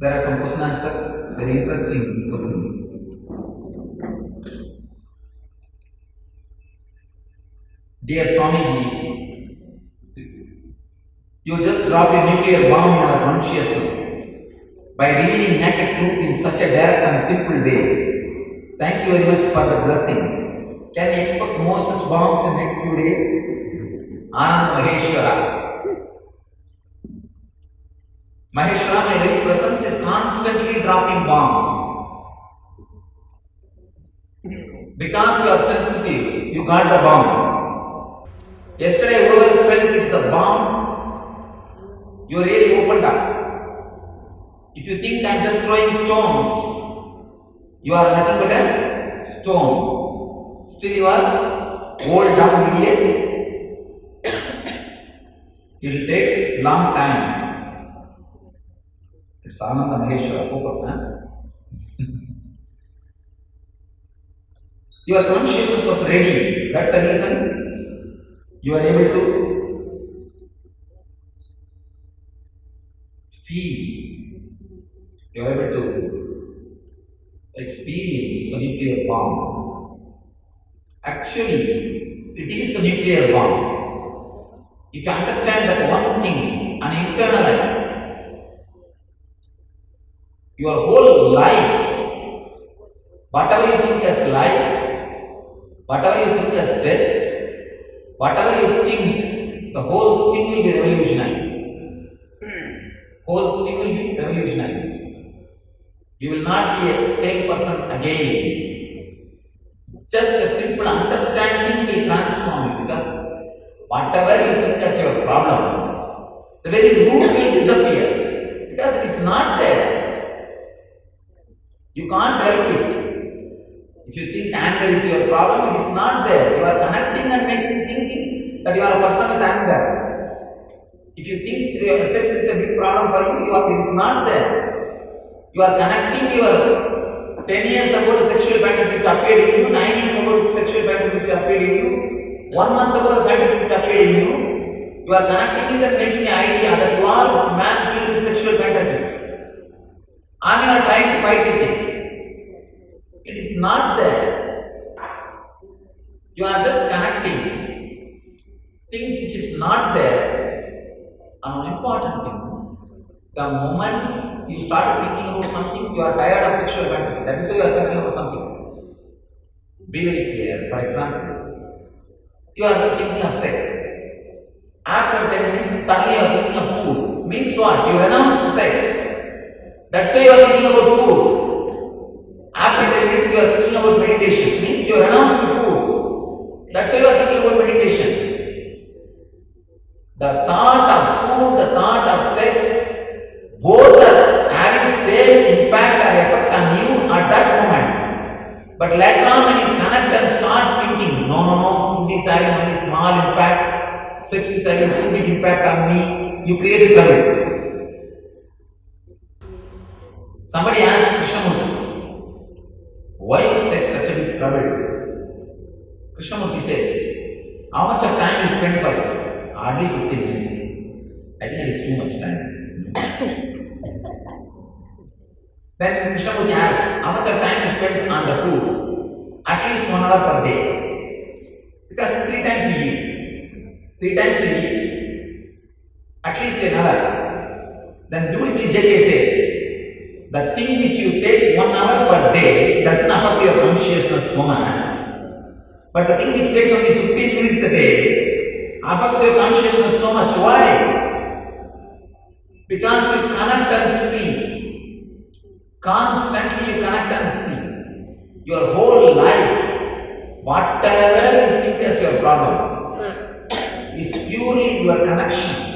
There are some question answers, very interesting questions. Dear Swamiji, you just dropped a nuclear bomb in our consciousness by revealing naked truth in such a direct and simple way. Thank you very much for the blessing. Can we expect more such bombs in the next few days? Anand Maheshwara. Maheshwara, my very presence is constantly dropping bombs. Because you are sensitive, you got the bomb. Yesterday, whoever felt it's a bomb, you really opened up. If you think I'm just throwing stones, you are nothing but a stone. Still you are old, dumb idiot. It will take long time. It's Ananda Maheshwara. Your consciousness was ready. That's the reason you are able to feel. You are able to experience a nuclear bomb. Actually, it is a nuclear bomb. If you understand that one thing and internalize, your whole life, whatever you think as life, whatever you think as death, whatever you think, the whole thing will be revolutionized. Whole thing will be revolutionized. You will not be a same person again. Just a simple understanding will transform you, because whatever you think as your problem, the very root will disappear, because it is not there. You can't help it. If you think anger is your problem, it is not there. You are connecting and thinking that you are a person with anger. If you think your sex is a big problem for you, it is not there. You are connecting your 10 years ago the sexual fantasy which appeared in you, 9 years ago the sexual fantasy which appeared in you, 1 month ago the fantasy which appeared in you. You are connecting it and making an idea that you are a man filled with sexual fantasies. And you are trying to fight with it. It is not there. You are just connecting things which is not there. An important thing. The moment you start thinking about something, you are tired of sexual fantasy. That is why you are thinking about something. Be very clear. For example, you are thinking of sex. After 10 minutes, suddenly you are thinking of food. Means what? You renounce sex. That's why you are thinking about food. After 10 minutes, you are thinking about meditation. Means you renounce to food. That's why you are thinking about meditation. The thought of food, the thought of sex, both are having same impact or effect on you at that moment. But later on, when you connect and start thinking, no, food is having only small impact, sex is having too big impact on me, you create trouble. Somebody asked Krishnamurti, why is sex such a big trouble? Krishnamurti says, how much of time you spend for it? Hardly 15 minutes. I think that is too much time. Then Krishnamurti asks, how much of time you spend on the food? At least 1 hour per day. Because 3 times you eat. 3 times you eat. At least an hour. Then beautifully JK says, the thing which you take 1 hour per day doesn't affect your consciousness so much. But the thing which takes only 15 minutes a day affects your consciousness so much. Why? Because you connect and see. Constantly you connect and see. Your whole life, whatever you think as your problem, is purely your connections.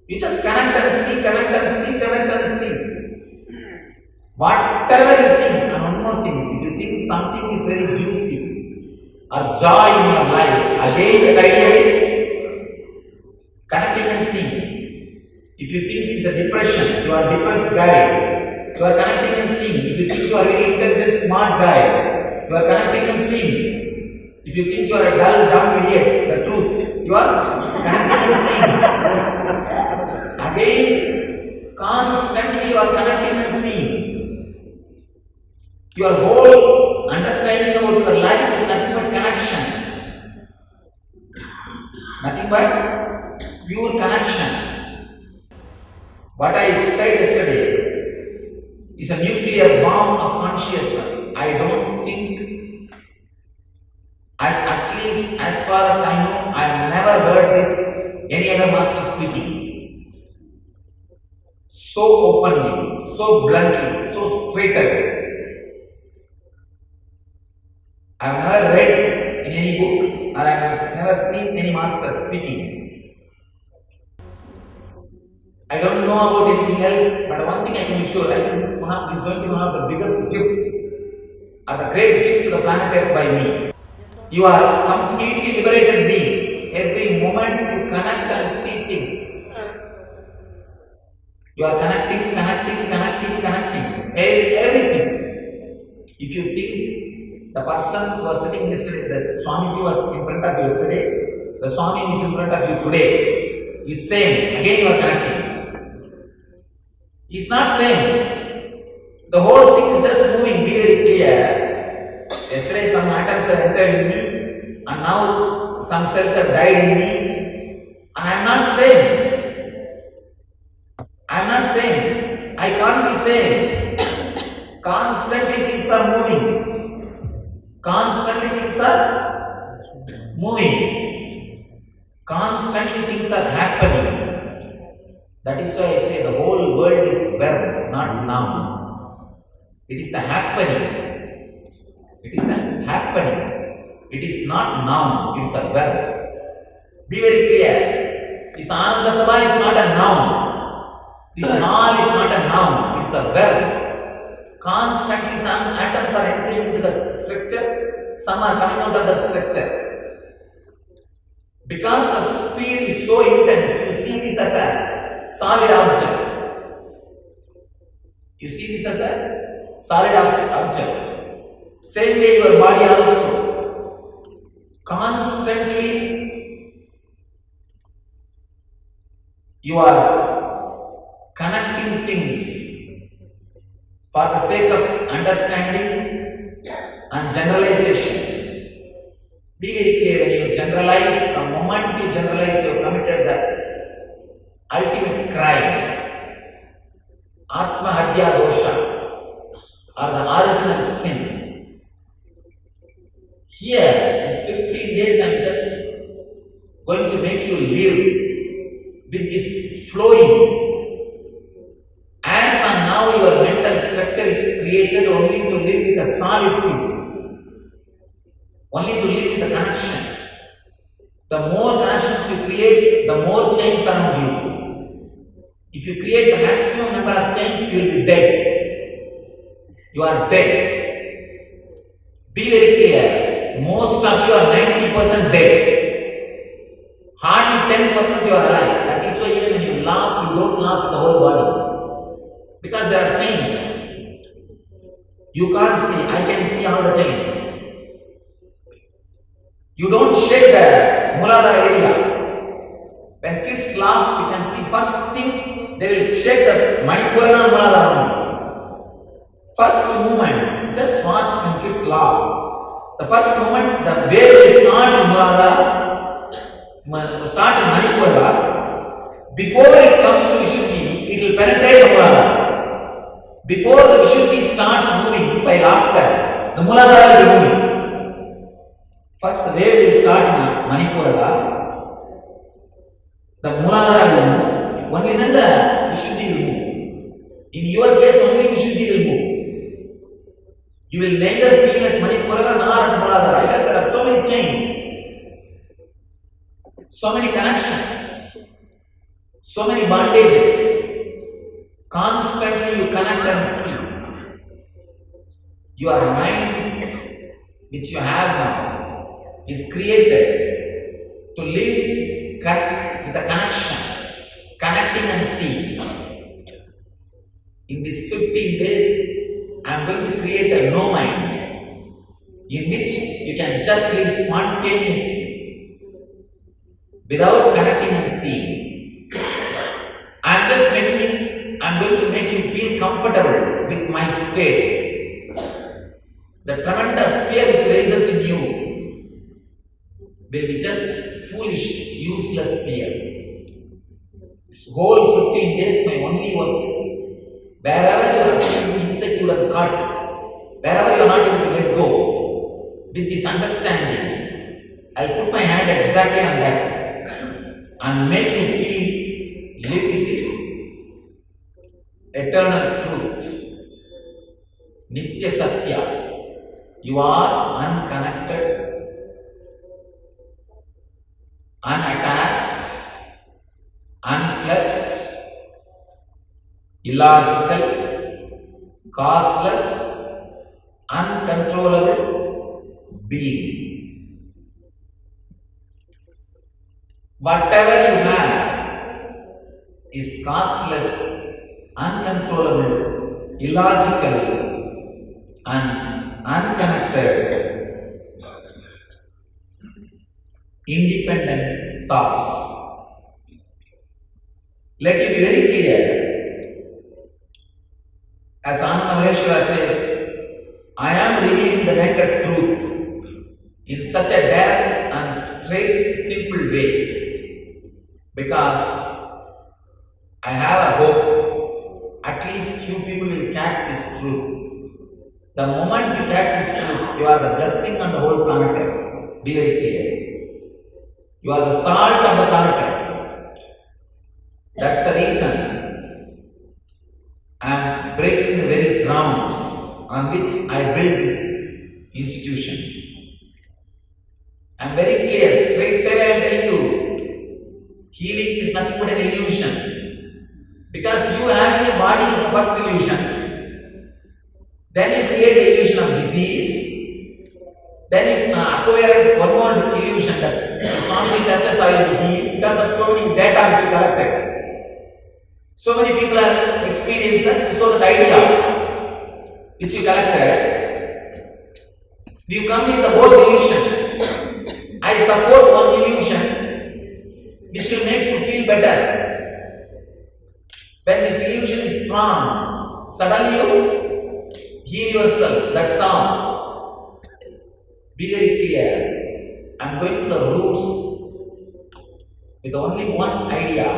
You just connect and see, connect and see, connect and see. Whatever you think, and one more thing, if you think something is very juicy or joy in your life, again the idea is connecting and seeing. If you think it's a depression, you are a depressed guy, you are connecting and seeing. If you think you are a very intelligent, smart guy, you are connecting and seeing. If you think you are a dull, dumb idiot, the truth, you are connecting and seeing. Again, Constantly you are connecting and seeing. Your whole understanding about your life is nothing but connection. Nothing but pure connection. What I said yesterday is a nuclear bomb of consciousness. I don't think, at least as far as I know, I have never heard this any other master speaking. So openly, so bluntly, so straight away. I have never read in any book, or I have never seen any master speaking. I don't know about anything else, but one thing I can be sure, I think this is going to be one of the biggest gift, or the great gift to the planet Earth by me. You are completely liberated being. Every moment you connect and see things. You are connecting, everything. If you think the person who was sitting yesterday, that Swamiji was in front of you yesterday, the Swami is in front of you today, is same. Again you are connecting. He is not same. The whole thing is just moving. Be very clear. Yesterday some atoms have entered in me, and now some cells have died in me, and I am not same. I am not saying, I can't be saying. Constantly things are moving. Constantly things are moving. Constantly things are happening. That is why I say the whole world is verb, not noun. It is a happening. It is a happening. It is not noun, it is a verb. Be very clear. This Ananda Sabha is not a noun. This all is not a noun, it is a verb. Constantly some atoms are entering into the structure, some are coming out of the structure. Because the speed is so intense, you see this as a solid object. You see this as a solid object. Same way your body also. Constantly you are connecting things for the sake of understanding and generalization. Be very clear, when you generalize, the moment you generalize, you have committed the ultimate crime, Atma Hadya Dosha, or the original sin. Here, this 15 days, I am just going to make you live with this flowing. Now your mental structure is created only to live with the solid things, only to live with the connection. The more connections you create, the more chains around you. If you create the maximum number of chains, you will be dead. You are dead. Be very clear. Most of you are 90% dead. Hardly 10% you are alive. That is why even when you laugh, you don't laugh with the whole body. Because there are chains. You can't see, I can see all the chains. You don't shake the Muladhara area. When kids laugh, you can see first thing, they will shake the Manipurana Muladhara. First movement, just watch when kids laugh. The first moment, the wave will start in Muladhara, start in Manipurana. Before it comes to Vishuddhi, it will penetrate the Muladhara. Before the Vishuddhi starts moving by laughter, the Muladhara will be moving. First the wave will start in Manipurana, the Muladhara will move, only then the Vishuddhi will move. In your case, only Vishuddhi will move. You will neither feel at Manipurana nor at Muladhara because there are so many chains, so many connections, so many bondages. Constantly you connect and see. Your mind, which you have now, is created to live with the connections, connecting and seeing. In these 15 days, I am going to create a no mind in which you can just live spontaneously without connecting and seeing. I am comfortable with my state. The tremendous fear which rises in you will be just foolish, useless fear. This whole 15 days, my only work is wherever you are feeling insecure and cut, wherever you are not able to let go, with this understanding, I'll put my hand exactly on that and make you feel, live with this eternal truth, Nitya Satya. You are unconnected, unattached, unclutched, illogical, causeless, uncontrollable being. Whatever you have is causeless, uncontrollable, illogical, and unconnected, independent thoughts. Let it be very clear. As Ananda Maheshwara says, I am revealing the naked truth in such a direct and straight, simple way, because I have a hope at least few people will catch this truth. The moment you catch this truth, you are the blessing on the whole planet Earth. Be very clear. You are the salt of the planet Earth. That's the reason I am breaking the very grounds on which I built this institution. I am very clear, straight away I am telling you, healing is nothing but an illusion. Because you having a body is the first illusion. Then you create the illusion of disease. Then you acquire one more illusion that Swamiji touches I will be healed because of so many data which you collected. So many people have experienced that, so that idea which you collected. You come with the both illusions. I support one illusion which will make you feel better. When this illusion is strong, suddenly you heal yourself. That's all. Be very clear. I am going to the roots with only one idea.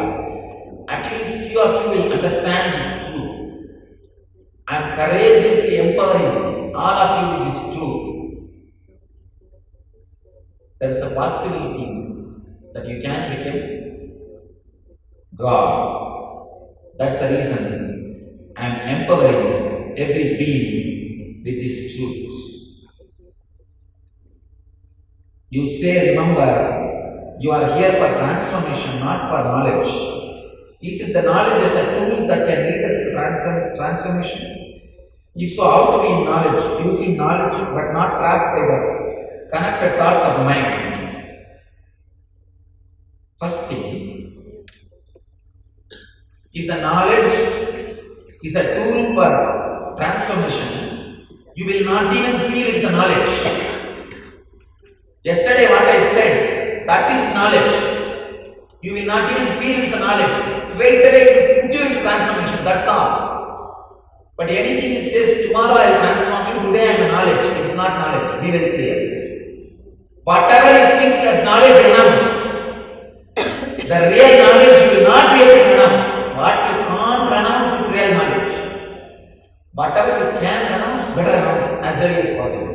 At least few of you will understand this truth. I am courageously empowering all of you with this truth. There is a possibility that you can become God. That's the reason I am empowering every being with this truth. You say, remember, you are here for transformation, not for knowledge. Is it the knowledge as a tool that can lead us to transformation? If so, how to be in knowledge? Using knowledge but not trapped by the connected thoughts of mind. First thing, if the knowledge is a tool for transformation, you will not even feel it's a knowledge. Yesterday what I said, that is knowledge. You will not even feel it's a knowledge. Straight away to put you into transformation, that's all. But anything that says tomorrow I will transform you, today I am a knowledge, it's not knowledge. Be very clear. Whatever you think as knowledge renounce. The real knowledge you will not be able to renounce. What you can't renounce is real knowledge. Whatever you can renounce, better renounce as early as possible.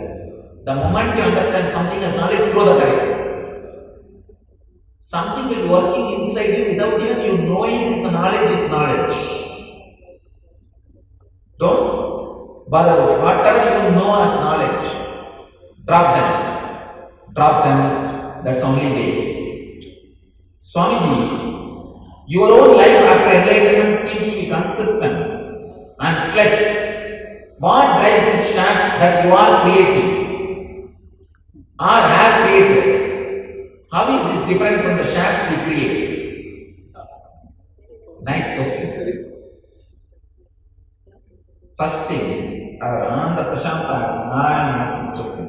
The moment you understand something as knowledge, throw the current. Something will be working inside you without even you knowing it's a knowledge is knowledge. Don't bother with it. Whatever you know as knowledge, drop them. Drop them. That's the only way. Swamiji, your own life after enlightenment seems to be consistent and clutched. What drives this shaft that you are creating or have created? How is this different from the shafts we create? Nice question. First thing, our Ananda Prashanta has, Narayana has this question.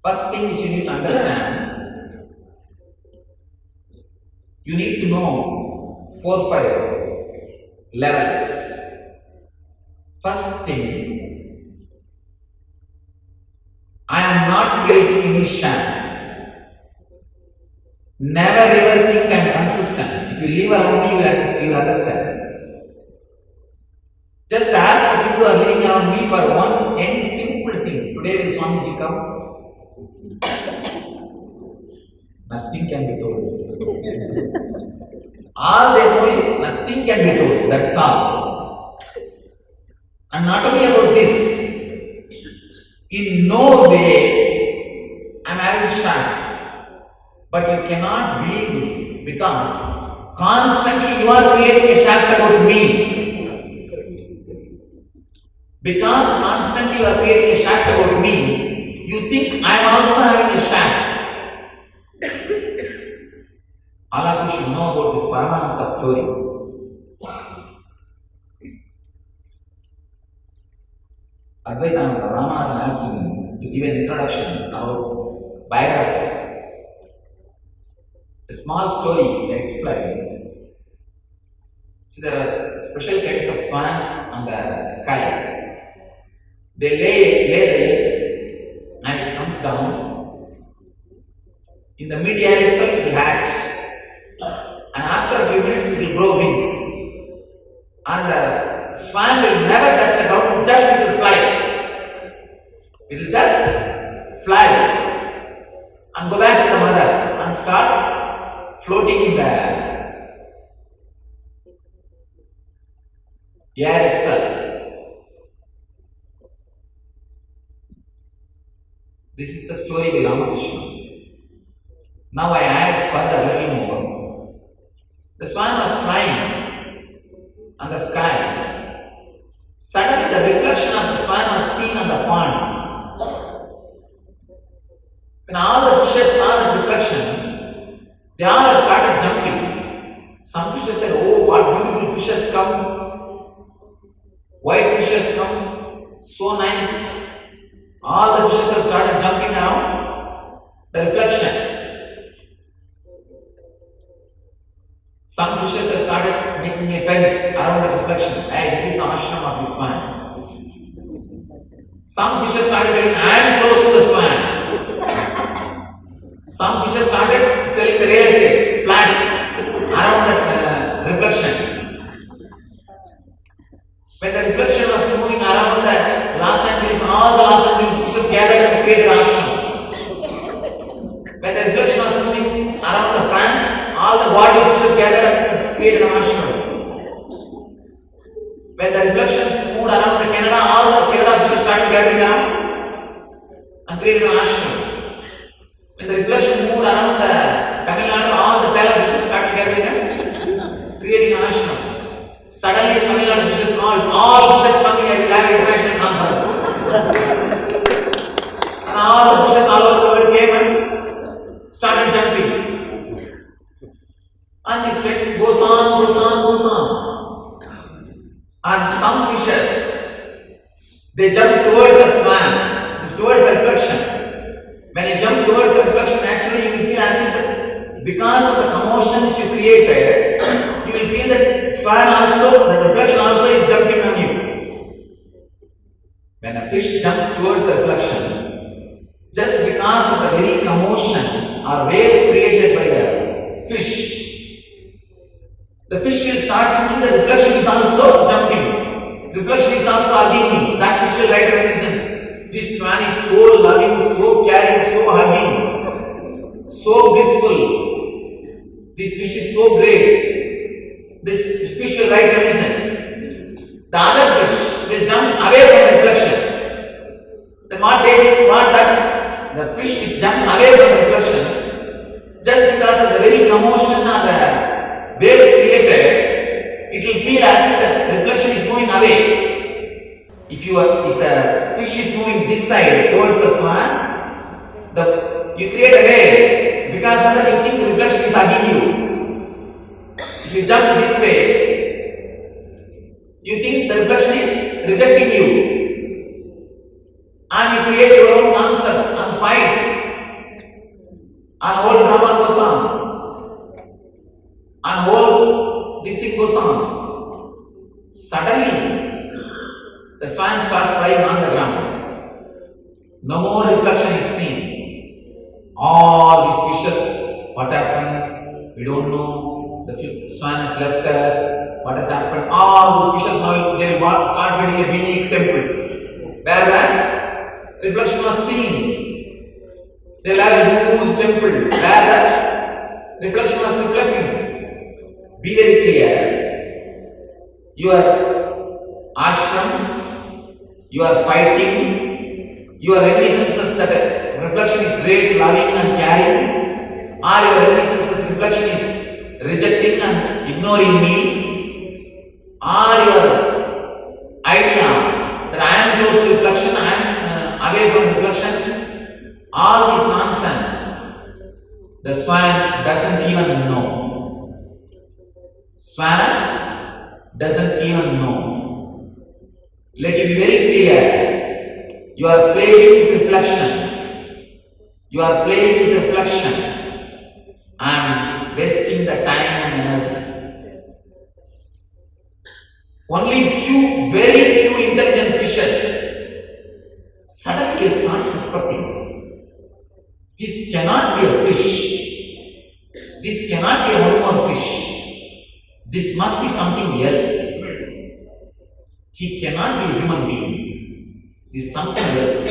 First thing which you need to understand, you need to know 4-5 levels First thing, I am not creating any shaft. Never ever think I am consistent. If you live around me, you will understand. Just ask the people who are living around me for any simple thing. Today will Swamiji come? Nothing can be told. All they know is nothing can be told. That's all. And not only about this, in no way I am having shaft. But you cannot believe this because constantly you are creating a shaft about me. Because constantly you are creating a shaft about me, you think I am also having a shaft. All of you should know about this Paramahamsa story. Advaitananda Ramanathan asked me to give an introduction about biography. A small story I explained. So there are special kinds of swans on the sky. They lay the egg and it comes down. In the mid-air itself it will hatch. And after a few minutes it will grow wings. And the swan will never touch the ground, just it will fly. It will just fly and go back to the mother and start floating in the air itself. This is the story by Ramakrishna. Now I add further a little more. The swan was flying on the sky. Suddenly the reflection of the swan was seen on the pond. When all the fishes saw the reflection, they all started jumping. Some fishes said, "Oh, what beautiful fishes come. White fishes come. So nice." All the fishes have started jumping around the reflection. Some fishes have started making a fence around the reflection. Hey, this is the ashram of this swan. Some fishes started getting close to the swan. Some fishes started selling the real estate flats around the reflection. When the reflection was moving around the Los Angeles, all the Los Angeles fishes gathered and created ashram. When the reflection was moving around the France, all the body of fishes gathered and created an ashram. When the reflections moved around the Canada, all the Canada fishes started gathering around and created an ashram. When the reflection moved around the Tamil Nadu, all the Salem fishes started gathering and creating an ashram. Suddenly, Tamil Nadu fishes called all fishes coming at Lab International Conference. And all the fishes all over the world came and started jumping. And this way goes on. And some fishes, they jump towards the swan, towards the reflection. When you jump towards the reflection, actually you will feel as if that because of the commotion which you created, you will feel that swan also, the reflection also is jumping on you. When a fish jumps towards the reflection, just because of the very commotion or waves created by the fish will start thinking the reflection is also jumping. Reflection is also hugging me. That fish will write a sentence. This swan is so loving, so caring, so hugging, so blissful. This fish is so great. This fish will write reminiscence. The other fish will jump away from the reflection. Then what that the fish which jumps away from the reflection, just because of the very commotion or the waves created, it will feel as if the reflection is moving away. If the fish is moving this side towards the swan, you create a wave. Because of that, you think the reflection is hugging you. If you jump this way, you think the reflection is rejecting you. And you create your own concepts and fight. And whole drama goes on. And whole this thing goes on. Suddenly, The swan starts flying on the ground. No more reflection is seen. All these fishes, what happened? We don't know. The swan has left us. What has happened? All those fishes now they will start building a big temple where the reflection was seen. They will have a huge temple where the reflection was reflecting. Be very clear. Your ashrams, you are fighting, your reminiscences that reflection is great, loving and caring, or your reminiscences reflection is rejecting and ignoring me, or your idea that I am close to reflection, I am away from reflection, all this nonsense, the swan doesn't even know. Swan doesn't even know. Let it be very clear. You are playing with reflections. You are playing with reflection and wasting the time and energy. Only few, very few intelligent fishes suddenly start suspecting. This cannot be a fish. This cannot be a normal fish. This must be something else. He cannot be a human being. This is something else.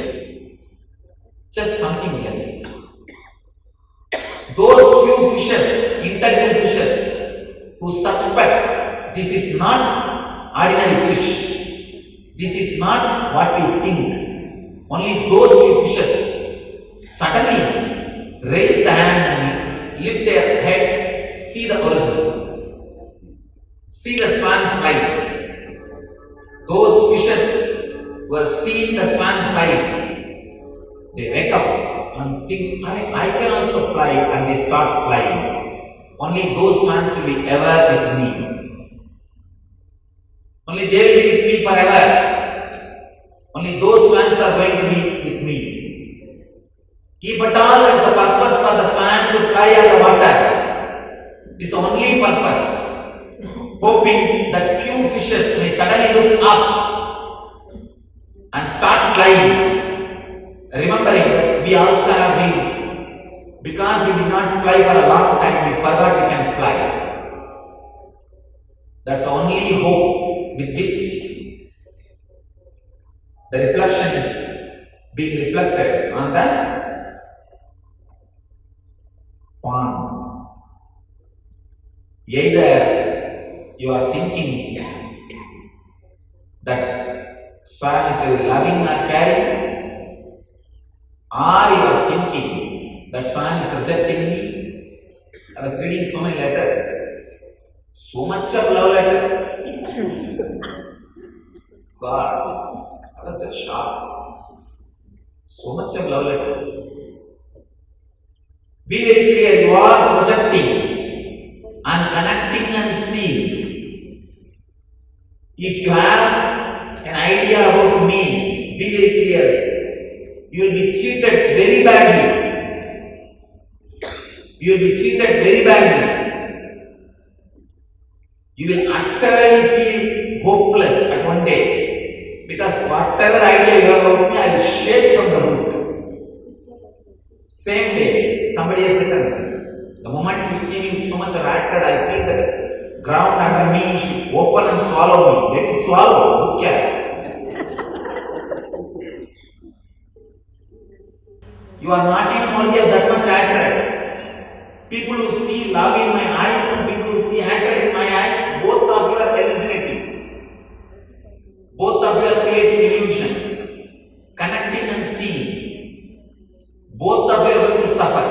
Just something else. Those few fishes, intelligent fishes, who suspect this is not ordinary fish, this is not what we think, only those few fishes suddenly raise the hand and lift their head, see the original, see the swan fly. Those fishes were seeing the swan fly. They wake up and think, I can also fly, and they start flying. Only those swans will be ever with me. Only they will be with me forever. Only those swans are going to be with me. If at all there is a purpose for the swan to fly on the water, this is the only purpose. Hoping that few fishes may suddenly look up and start flying, remembering that we also have wings. Because we did not fly for a long time, we forgot we can fly. That's the only hope with which the reflection is being reflected on the pond. Either you are thinking that swan is loving or caring, or you are thinking that swan is rejecting me. I was reading so many letters, so much of love letters. God, I was just shocked. So much of love letters. Be very clear, you are projecting and connecting and seeing. If you have an idea about me, be very clear. You will be cheated very badly. You will be cheated very badly. You will utterly feel hopeless at one day. Because whatever idea you have about me, I will shake from the root. Same day, somebody has written, the moment you see me with so much of hatred, I feel that ground under me should open and swallow me. Let it swallow. Who cares? You are not even worthy of that much hatred. People who see love in my eyes and people who see hatred in my eyes, both of you are hallucinating. Both of you are creating illusions, connecting and seeing. Both of you are going to suffer.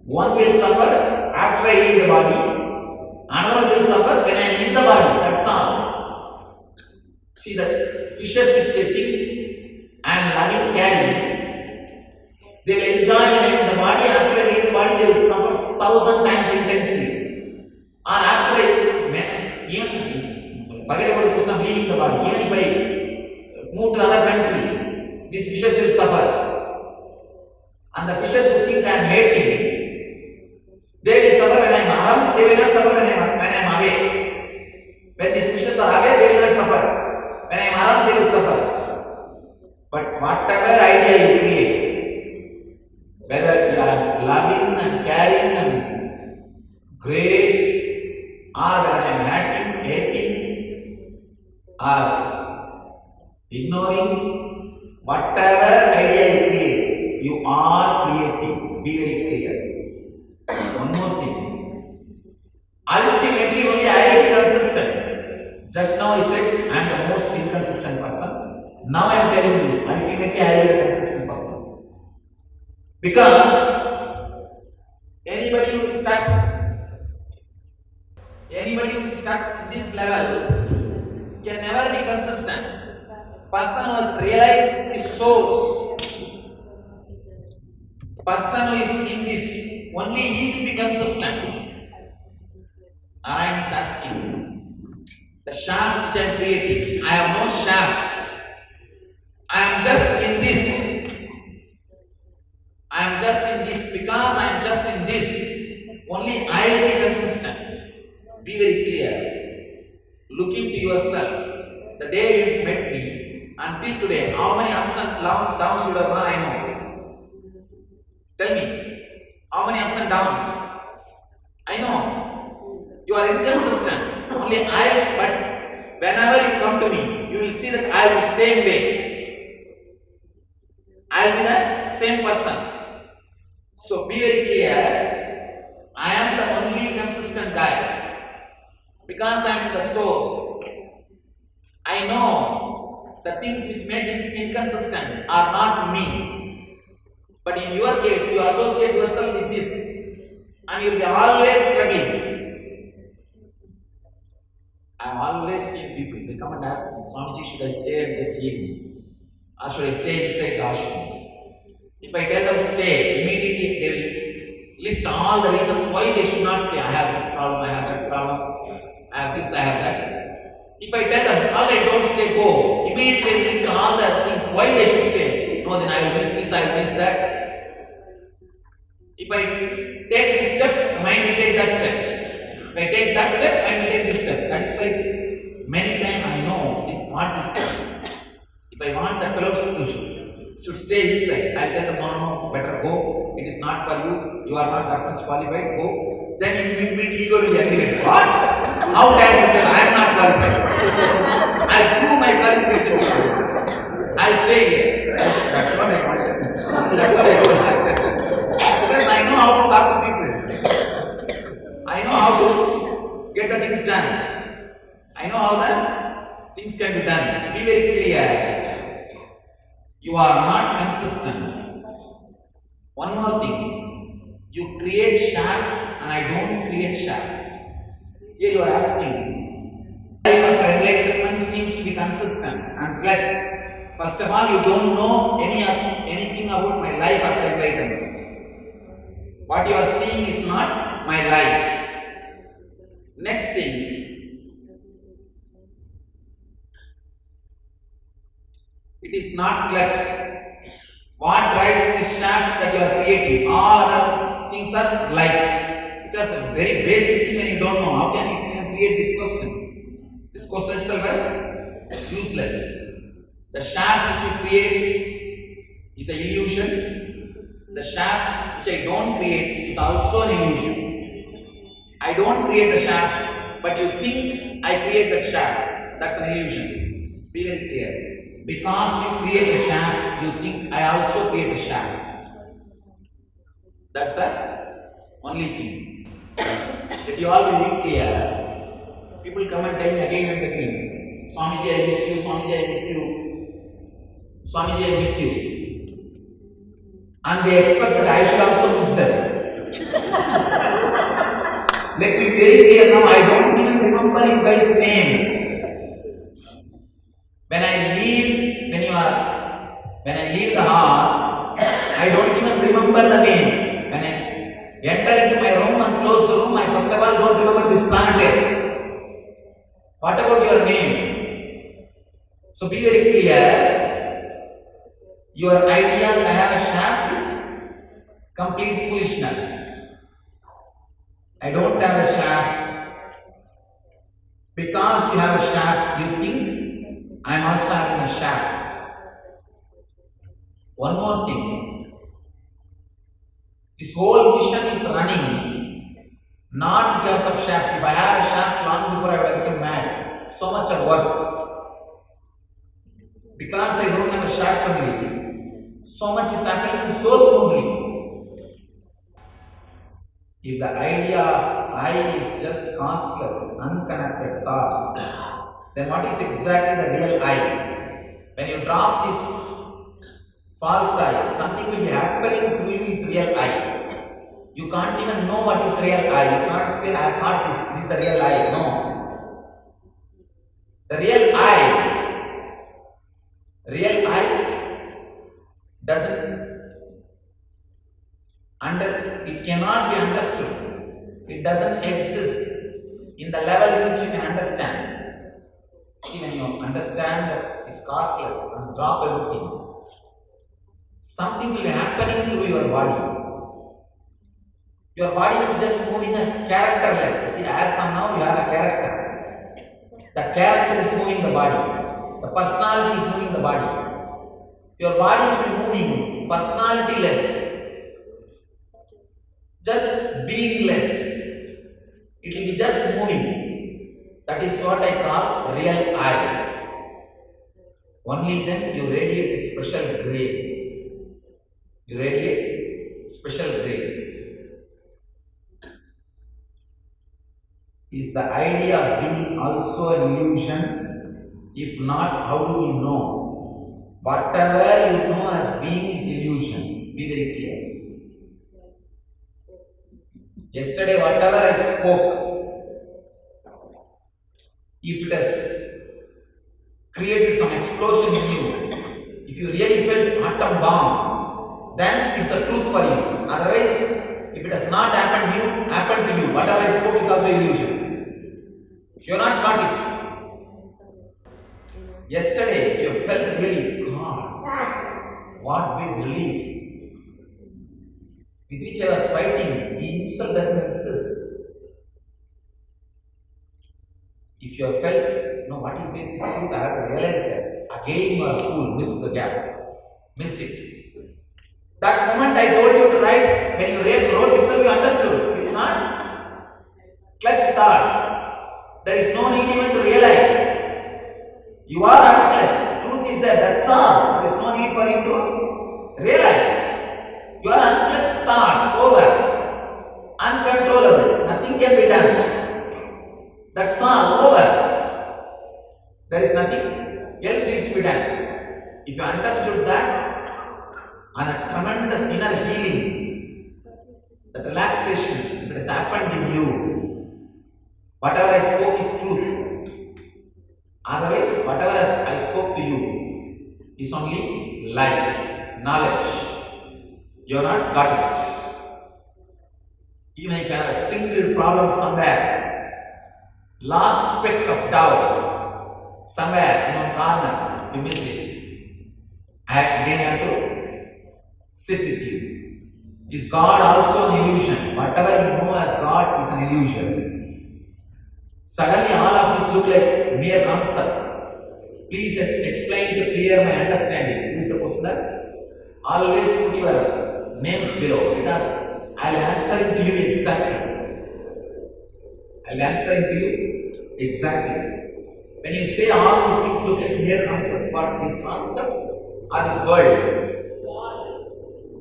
One will suffer after I leave the body, another will suffer when I am in the body. That's all. See the fishes which they think I am loving, caring, they will enjoy when I am in the body. After I leave the body, they will suffer 1,000 times intensely. Or after I, even forget about the question of leaving the body. Even if I move to another country, these fishes will suffer. And the fishes who think I am hating, they will suffer when I am around, they will not suffer when I am away. When these fishes are away, they will not suffer. When I am around, they will whatever idea you create, whether you are loving and caring and great, or whether I am hating or ignoring, whatever idea you create, you are creating. Be very clear. One more thing. Ultimately, only I will be consistent. Just now I said I am the most inconsistent person. Now I am telling you, ultimately I will be the consistent person. Because anybody who is stuck in this level can never be consistent. Person who has realized his source, person who is in this, only he will be consistent. Narayan is asking, the shaft which I am creating, I have no shaft. I am just in this. I am just in this because I am just in this. Only I will be consistent. Be very clear. Look into yourself. The day you met me until today, how many ups and downs you have gone? I know. Tell me, how many ups and downs? I know. You are inconsistent. Only but whenever you come to me, you will see that I will be the same way. I will be the same person. So be very clear. I am the only consistent guy. Because I am the source. I know the things which make it inconsistent are not me. But in your case, you associate yourself with this and you will be always struggling. I have always seen people, they come and ask me, Swamiji, should I stay and get healed? Or should I stay inside the ashram? If I tell them stay, immediately they will list all the reasons why they should not stay. I have this problem, I have that problem, I have this, I have that. If I tell them, alright, don't stay, go, immediately they will list all the things why they should stay. No, then I will miss this, I will miss that. If I take this step, the mind will take that step. If I take that step, I will take this step. That is why many times I know this what this step. If I want the fellow should stay inside, I tell them no, better go. It is not for you. You are not that much qualified. Go. Then ego will aggravate. What? How dare you tell I am not qualified? I prove my qualification. I stay here. That's what I want. That's what I want. Because I know how to talk to people. I know how to get the things done. I know how the things can be done. Be very clear. You are not consistent. One more thing. You create shaft and I don't create shaft. Here you are asking. Life of enlightenment seems to be consistent and clutched. First of all, you don't know anything about my life after enlightenment. What you are seeing is not my life. Next thing, it is not clutched. What drives this shaft that you are creating? All other things are lies. Because a very basic thing when you don't know, how can you create this question? This question itself is useless. The shaft which you create is an illusion. The shaft which I don't create is also an illusion. I don't create the shaft, but you think I create that shaft. That's an illusion. Be very clear. Because you create a shaft, you think I also create a shaft. That's the only thing. That you all will be clear. People come and tell me again and again, Swamiji, I miss you, Swamiji, I miss you. Swamiji, I miss you. And they expect that I should also miss them. Let me be very clear now, I don't even remember you guys' names. When I leave the hall, I don't even remember the names. When I enter into my room and close the room, I first of all don't remember this planet. What about your name? So be very clear. Your idea I have a shaft is complete foolishness. I don't have a shaft. Because you have a shaft, you think I am also having a shaft. One more thing, this whole mission is running not because of shaft. If I have a shaft long before I would have become mad. So much of work. Because I don't have a shaft only, so much is happening so smoothly. If the idea of I is just causeless, unconnected thoughts, then what is exactly the real I? When you drop this false I, something will be happening to you is real I. You can't even know what is real I. You can't say I thought this is the real I. No. The real I doesn't it cannot be understood. It doesn't exist in the level in which you can understand. See, when you understand that it's causeless and drop everything, something will be happening to your body. Your body will just moving as characterless. See, as of now you have a character. The character is moving the body. The personality is moving the body. Your body will be moving personality-less. Just beingless. It will be just moving. That is what I call real I. Only then you radiate a special grace. You radiate special grace. Is the idea of being also an illusion? If not, how do we know? Whatever you know as being is illusion. Be very clear. Yesterday, whatever I spoke, if it has created some explosion in you, if you really felt atom bomb, then it's a truth for you. Otherwise, if it has not happened to you, whatever I spoke is also illusion. If you are not caught it. Yesterday, if you felt really, God, what big relief, with which I was fighting, he himself doesn't exist. If you have felt, no, what he says is truth, I have to realize that. Again, you are a fool, missed the gap, missed it. That moment I told you to write, when you wrote itself, you understood. It's not clutch thoughts. There is no need even to realize. You are unclutched. Truth is that, that's all. There is no need for you to realize. You are unclutched thoughts, over. Uncontrollable. Nothing can be done. That's all, over. There is nothing else needs to be done. If you understood that, and a tremendous inner healing, the relaxation that has happened in you, whatever I spoke is truth. Otherwise, whatever I spoke to you is only lie, knowledge. You have not got it. Even if you have a single problem somewhere, last speck of doubt, somewhere in one corner, you miss it. Again, I have to sit with you. Is God also an illusion? Whatever you know as God is an illusion. Suddenly all of this look like mere concepts. Please explain to clear my understanding. Who is the questioner? Always put your names below because I will answer to you exactly. I will answer to you exactly. When you say all these things look like mere concepts, what these concepts are this world?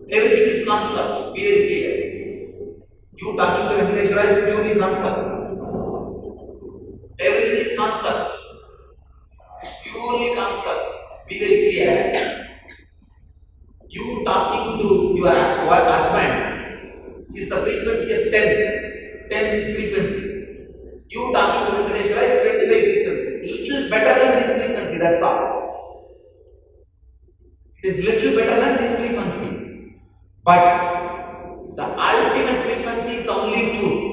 Everything is concept, be very clear. You talking to Venkateshwara is purely concept. Everything is concept. Purely concept. Be very clear. You talking to your husband is the frequency of 10 frequency. You talking to Venkateshwara is 25 frequency. Little better than this frequency, that's all. It is little better than this frequency. But the ultimate frequency is the only truth.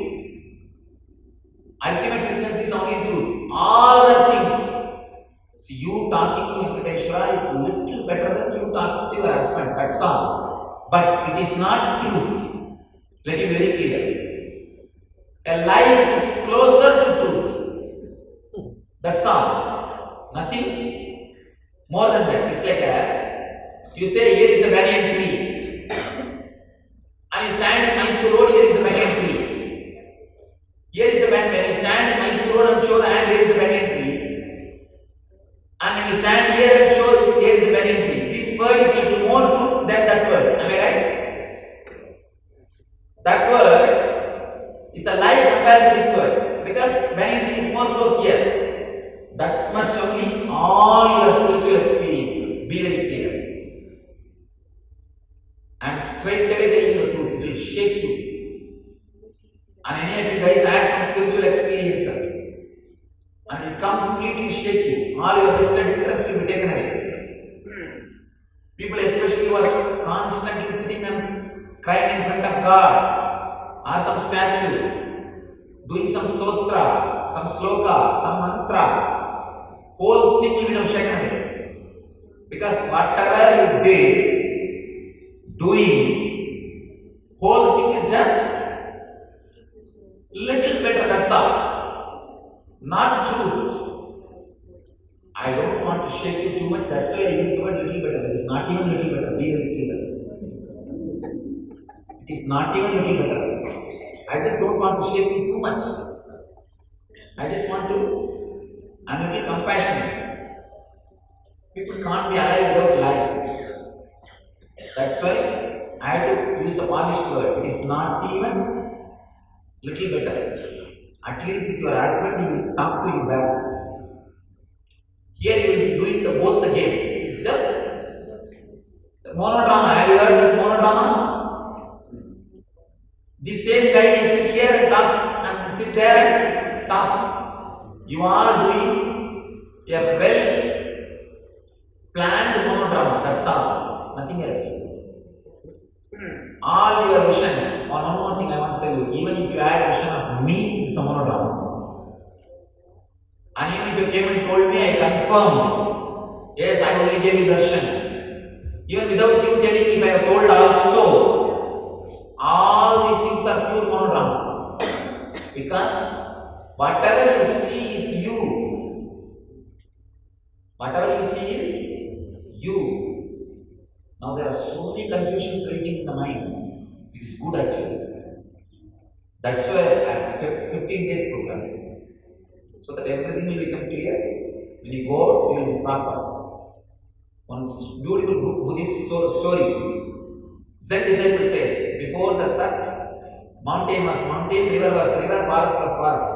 Ultimate frequency is the only truth. All the things. See, you talking to Venkateshwara is little better than you talking to your husband. That's all. But it is not truth. Let it be very clear. A lie which is closer to truth. That's all. Nothing more than that. It's like You say here is a banyan tree, and you stand in Mysore Road, here is a banyan tree. Here is a banyan. When you stand in Mysore Road and show the hand, here is a banyan tree. And when you stand here and show here is a banyan tree, this word is little more truth than that word. Am I right? That word is a lie compared to this word, because banyan tree is more close here. That much only all your spiritual experiences. Be very clear. I am straight away telling you the truth. It will shake you. And any of you guys had some spiritual experiences, and it completely shake you. All your vested interest will be taken away. People, especially who are constantly sitting and crying in front of God, or some statue, doing some stotra, some sloka, some mantra, whole thing will be now shaken away. Because whatever you did, doing, whole thing is just little better, that's all. Not truth. I don't want to shake you too much, that's why I use the word little better. It is not even little better, be very clear. It is not even little better. I just don't want to shake you too much. I just want to, I'm a little compassionate. People can't be alive without lies. That's why I had to use a polished word. It is not even little better. At least if your husband, he will talk to you back. Here you will be doing both the game. It's just the monodrama. Have you heard that monodrama? The same guy will sit here and talk, and sit there and talk. You are doing a well planned monodrama. That's all. Nothing else. All your visions. One more thing I want to tell you. Even if you had a vision of me, it's a monodrama. And even if you came and told me, I confirmed. Yes, I only gave you darshan. Even without you telling me, if I have told also, all these things are pure monodrama. Because whatever you see is you. Whatever you see is you. Now there are so many confusions rising in the mind. It is good actually. That's why I kept 15 days program. So that everything will become clear. When you go out, you will be proper. One beautiful Buddhist story. Zen disciple says, before the Sat, mountain was mountain, river was river, forest was forest.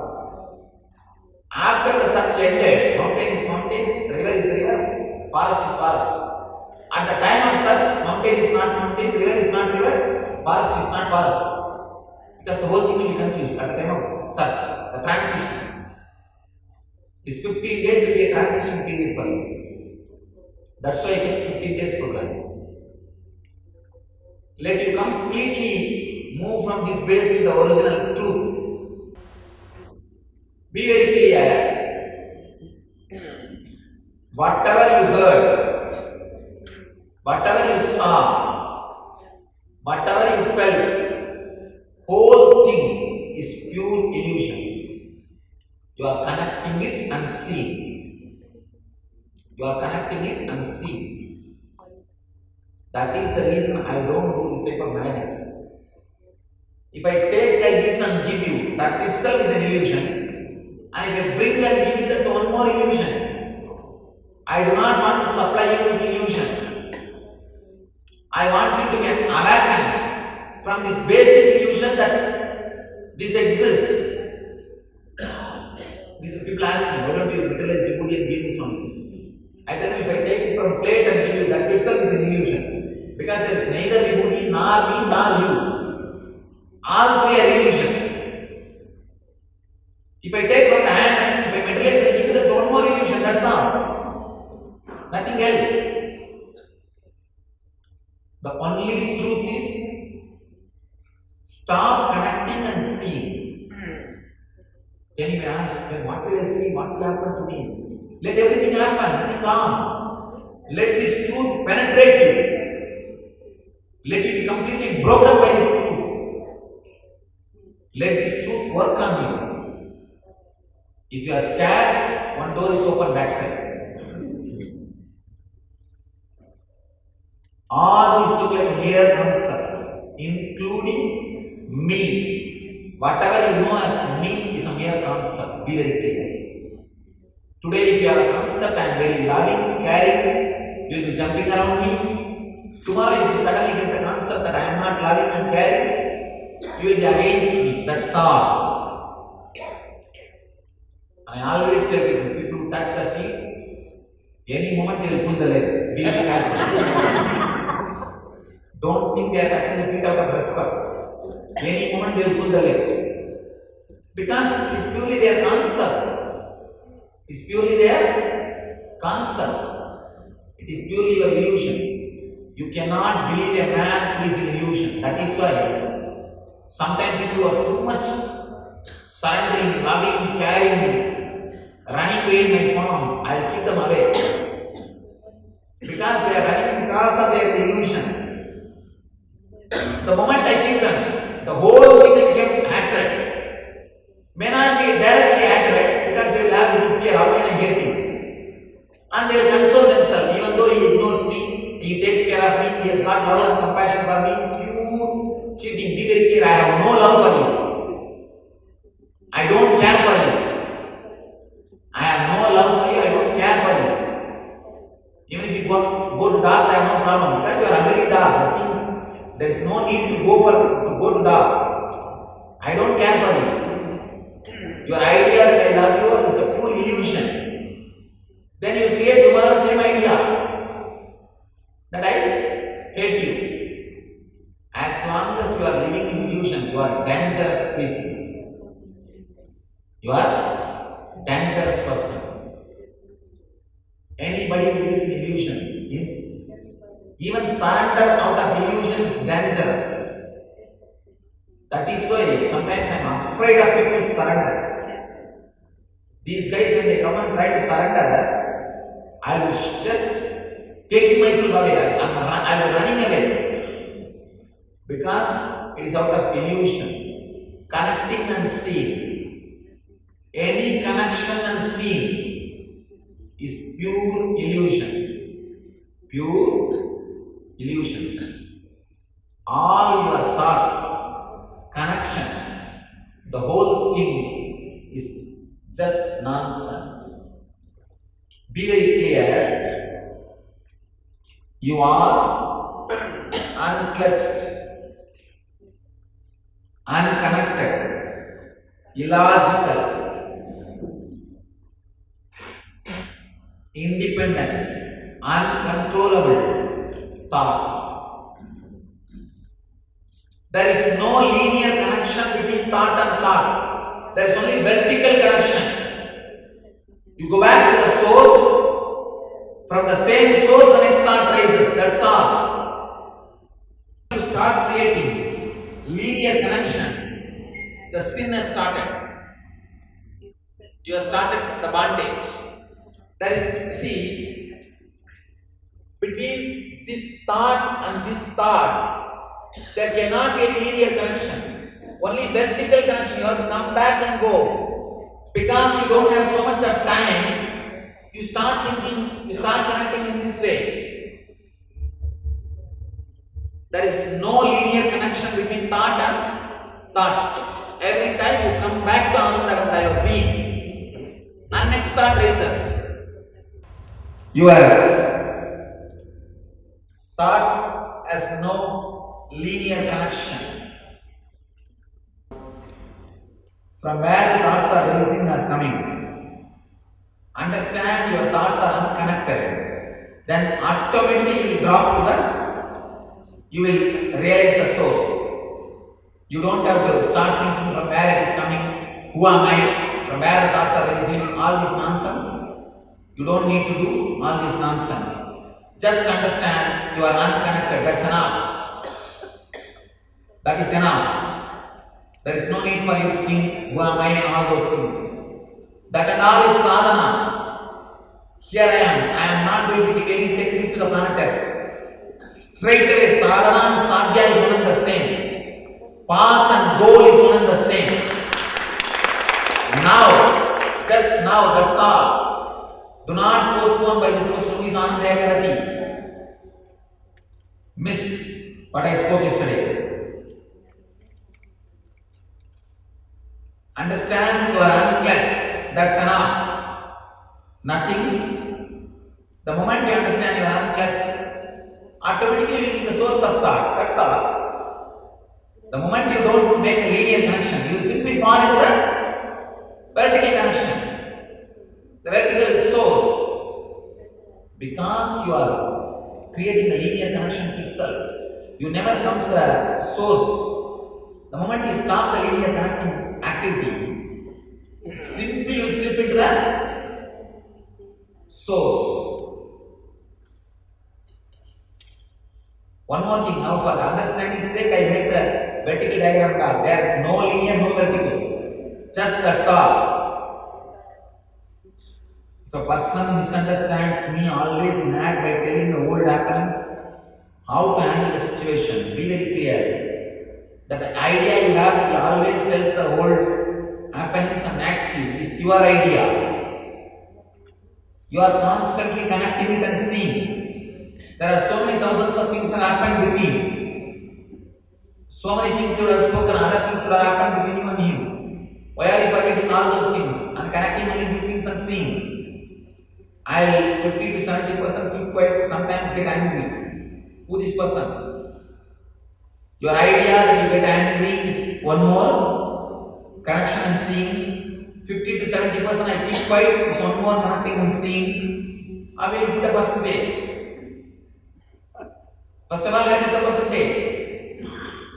After the Sat ended, mountain is mountain, river is river, forest is forest. At the time of Sat, mountain is not mountain, river is not river, forest is not forest. Because the whole thing will be confused at the time of Sat, the transition. This 15 days will be a transition period for you. That's why I kept 15 days program. Let you completely move from this base to the original truth. Be very clear. Whatever you heard, whatever you saw, whatever you felt, whole thing is pure illusion. You are connecting it and seeing. You are connecting it and seeing. That is the reason I don't do this type of magics. If I take like this and give you, that itself is an illusion. And if I bring and give you, that's one more illusion. I do not want to supply you with illusions. I want you to get awakened from this basic illusion that this exists. These people ask me, why don't you utilize Vibhuti and give me something? I tell them, if I take it from plate and give you, that itself is an illusion. Because there is neither Vibhuti nor me nor you. All three are illusion. If I take from the hand and if I materialize and give you, that's one more illusion, that's all. Nothing else. The only truth is stop connecting and seeing. Then you may ask, what will I see? What will happen to me? Let everything happen. Be calm. Let this truth penetrate you. Let it be completely broken by this truth. Let this truth work on you. If you are scared, one door is open backside. All these look like mere concepts, including me. Whatever you know as me is a mere concept. Be very clear. Today, if you have a concept, I am very loving, caring, you will be jumping around me. Tomorrow, if you suddenly get the concept that I am not loving and caring, you will be against me. That's all. I always tell people, people who touch the feet, any moment they will pull the leg. Be very careful. Don't think they are touching the feet out of respect. Any moment they will pull the leg. Because it is purely their concept. It is purely their concept. It is purely your illusion. You cannot believe a man who is in illusion. That is why sometimes people are too much surrendering, loving, caring, running away in my form. I will keep them away. Because they are running because of their illusions. The moment I keep them, the whole thing will become attract. May not be directly attract because they will have fear. How can I get him? And they will console themselves. Even though he ignores me, he takes care of me, he has not love and compassion for me. Pure cheating. Be very clear. I have no love for you. I don't care for you. I have no love for you. I don't care for you. Even if you go to dogs, I have no problem. Because you are already dog. Nothing. There is no need to go to dogs. I don't care for you. Your idea that I love you is a pure illusion. Then you create tomorrow same idea that I hate you. As long as you are living in illusion, you are dangerous species. You are dangerous person. Anybody who lives in illusion, even surrender out of illusion is dangerous. That is why sometimes I am afraid of people surrender. These guys, when they come and try to surrender, I will just taking myself away. I am running away. Because it is out of illusion. Connecting and seeing. Any connection and seeing is pure illusion. Pure illusion. All your thoughts, connections, the whole thing is just nonsense. Be very clear. You are unclutched, unconnected, illogical, independent, uncontrollable thoughts. There is no linear connection between thought and thought. There is only vertical connection. You go back to the source. From the same source, the next thought rises. That's all. You start creating linear connections. The sin has started. You have started the bondage. Then see, between this thought and this thought, there cannot be a linear connection. Only vertical connection. You have to come back and go. Because you don't have so much of time, you start thinking, you start connecting in this way. There is no linear connection between thought and thought. Every time you come back to Anandaganda, your being, and next thought raises. Your thoughts has no linear connection. From where the thoughts are rising or coming. Understand your thoughts are unconnected. Then automatically you will drop to the, you will realize the source. You don't have to start thinking from where it is coming, who am I, from where the thoughts are rising, all this nonsense. You don't need to do all this nonsense. Just understand you are unconnected. That's enough. That is enough. There is no need for you to think who am I and all those things. That and all is sadhana. Here I am not going to give any technique to the planet Earth. Straight away, sadhana and sadhya is one and the same. Path and goal is one and the same. Now, just now, that's all. Do not postpone by this question, who is Anandaya Karati. missed what I spoke yesterday. Understand you are unclutched. That's enough. Nothing. The moment you understand you are unclutched, automatically you will be the source of thought. That's all. The moment you don't make a linear connection, you will simply fall into the vertical connection. The vertical source. Because you are creating the linear connections itself, you never come to the source. The moment you stop the linear connecting activity, simply you slip into the source. One more thing, now for the understanding's sake, I make the vertical diagram called. There no linear, no vertical. Just that's all. If a person misunderstands me, always nag by telling the old happenings, how to handle the situation, be very clear. That idea you have, it always tells the old happenings and acts you, is your idea. You are constantly connecting it and seeing. There are so many thousands of things that happen between. So many things you would have spoken, other things would have happened between you and him. Why are you forgetting all those things and connecting only these things and seeing? I will 50 to 70% keep quiet, sometimes get angry. Who this person? Your idea that you get angry is one more connection and seeing. 50 to 70% I keep quiet is one more connecting and seeing. How will you put a percentage? First of all, where is the percentage?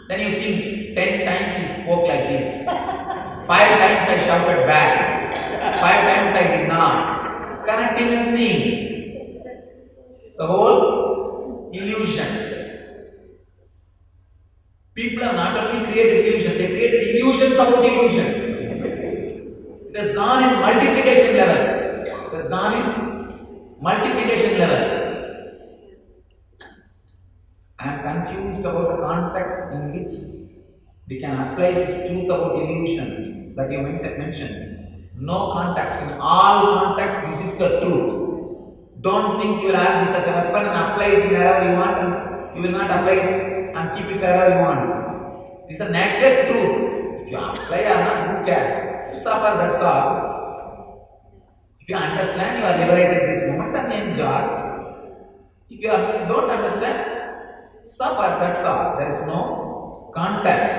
Then you think 10 times you spoke like this. 5 times I shouted back. 5 times I did not. Connecting and seeing. The whole illusion. People have not only created illusion, they created illusions about illusions. It has gone in multiplication level. It has gone in multiplication level. I am confused about the context in which we can apply this truth about illusions that you mentioned. No context. In all contexts, this is the truth. Don't think you will have this as a weapon and apply it wherever you want, and you will not apply it and keep it wherever you want. This is a naked truth. If you apply or not, who cares? You suffer, that's all. If you understand, you are liberated this moment and enjoy. If you don't understand, suffer, that's all. There is no context.